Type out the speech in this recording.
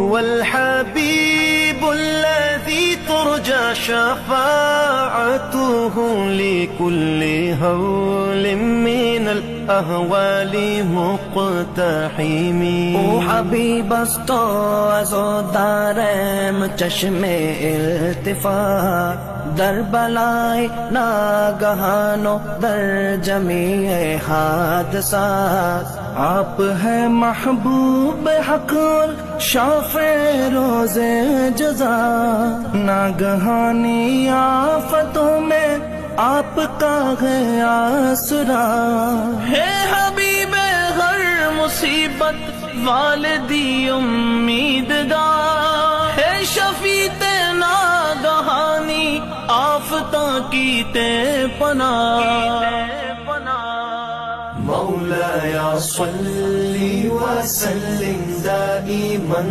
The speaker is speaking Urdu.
هو الحبيب الذي ترجى شفاعته لكل هول من الأهوال مقتحم. او حبیب است از و دارم چشم التفات، در بلای ناگہان و در جمیع حادثات. آپ ہے محبوب حق اور شافع روز جزا، ناگہانی آفتوں میں آپ کا ہے آسرا. ہے حبیب ہر مصیبت والدی امید دار، ہے شفیع ناگہانی آفتاں کی تے پناہ. مولایا صلی وسلم دائما